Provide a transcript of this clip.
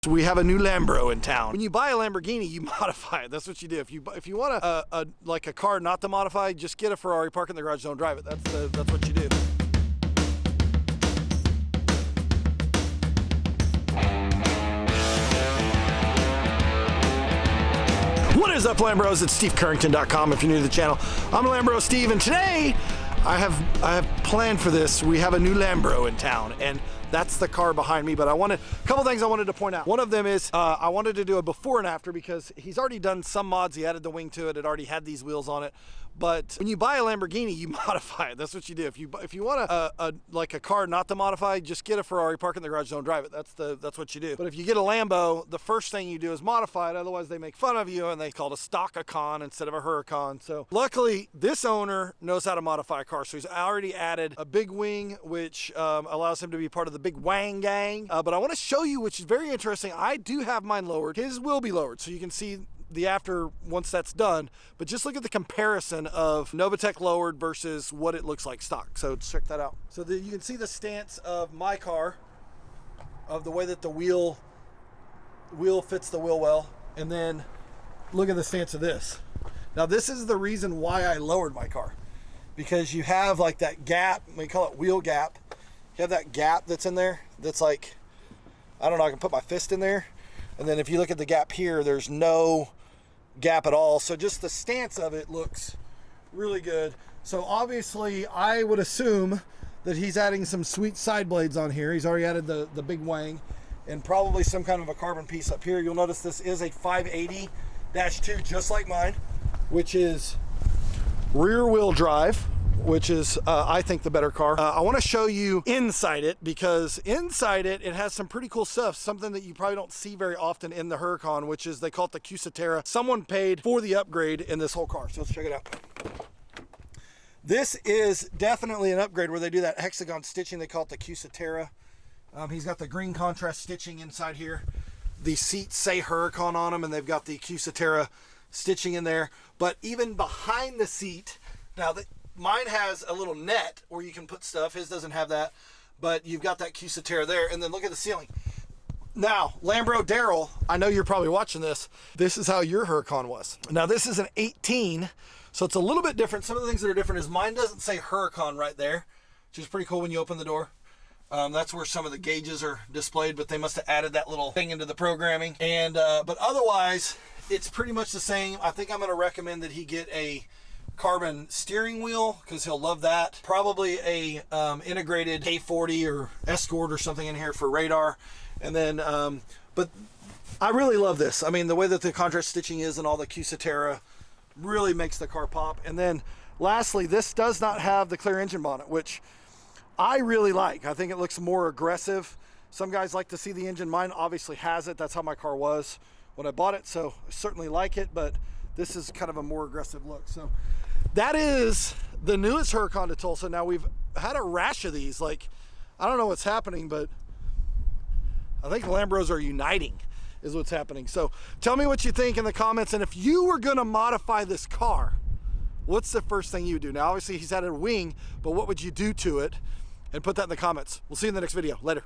We have a new Lambro in town. When you buy a Lamborghini, you modify it. That's what you do. If you want a car not to modify, just get a Ferrari, park in the garage, don't drive it. That's what you do. What is up, Lambros? It's SteveCurrington.com if you're new to the channel. I'm Lambro Steve, and today I have planned for this. We have a new Lambro in town, and that's the car behind me, but a couple things I wanted to point out. One of them is I wanted to do a before and after because he's already done some mods. He added the wing to it. It already had these wheels on it. But when you buy a Lamborghini, you modify it. That's what you do. If you want a car not to modify, just get a Ferrari, park in the garage, don't drive it. That's what you do. But if you get a Lambo, the first thing you do is modify it. Otherwise, they make fun of you and they call it a stock-a-con instead of a Huracan. So luckily, this owner knows how to modify a car. So he's already added a big wing, which allows him to be part of the big Wang gang. But I want to show you, which is very interesting. I do have mine lowered. His will be lowered, so you can see the after once that's done, but just look at the comparison of Novatech lowered versus what it looks like stock. So check that out. So you can see the stance of my car, of the way that the wheel fits the wheel well, and then look at the stance of this. Now this is the reason why I lowered my car, because you have like that gap, we call it wheel gap. You have that gap that's in there that's like, I don't know, I can put my fist in there, and then if you look at the gap here, there's no gap at all. So just the stance of it looks really good. So obviously I would assume that he's adding some sweet side blades on here. He's already added the big wang and probably some kind of a carbon piece up here. You'll notice this is a 580-2 just like mine, which is rear wheel drive, which is I think the better car. I want to show you inside it, because inside it has some pretty cool stuff, something that you probably don't see very often in the Huracan, which is they call it the Cusatera. Someone paid for the upgrade in this whole car, so let's check it out. This is definitely an upgrade where they do that hexagon stitching. They call it the Cusatera. He's got the green contrast stitching inside here. The seats say Huracan on them, and they've got the Cusatera stitching in there. But even behind the seat, now mine has a little net where you can put stuff. His doesn't have that, but you've got that Cusatera there. And then look at the ceiling. Now, Lambro Daryl, I know you're probably watching this. This is how your Huracan was. Now, this is an 18, so it's a little bit different. Some of the things that are different is mine doesn't say Huracan right there, which is pretty cool when you open the door. That's where some of the gauges are displayed, but they must have added that little thing into the programming. And but otherwise, it's pretty much the same. I think I'm going to recommend that he get a carbon steering wheel, because he'll love that. Probably a integrated K40 or Escort or something in here for radar. And then but I really love this. I mean, the way that the contrast stitching is and all the Cusatera really makes the car pop. And then lastly, this does not have the clear engine bonnet, which I really like. I think it looks more aggressive. Some guys like to see the engine. Mine obviously has it. That's how my car was when I bought it, so I certainly like it, but this is kind of a more aggressive look. So that is the newest Huracan to Tulsa. Now, we've had a rash of these. Like, I don't know what's happening, but I think the Lambros are uniting is what's happening. So tell me what you think in the comments. And if you were going to modify this car, what's the first thing you would do? Now, obviously, he's added a wing, but what would you do to it? And put that in the comments. We'll see you in the next video. Later.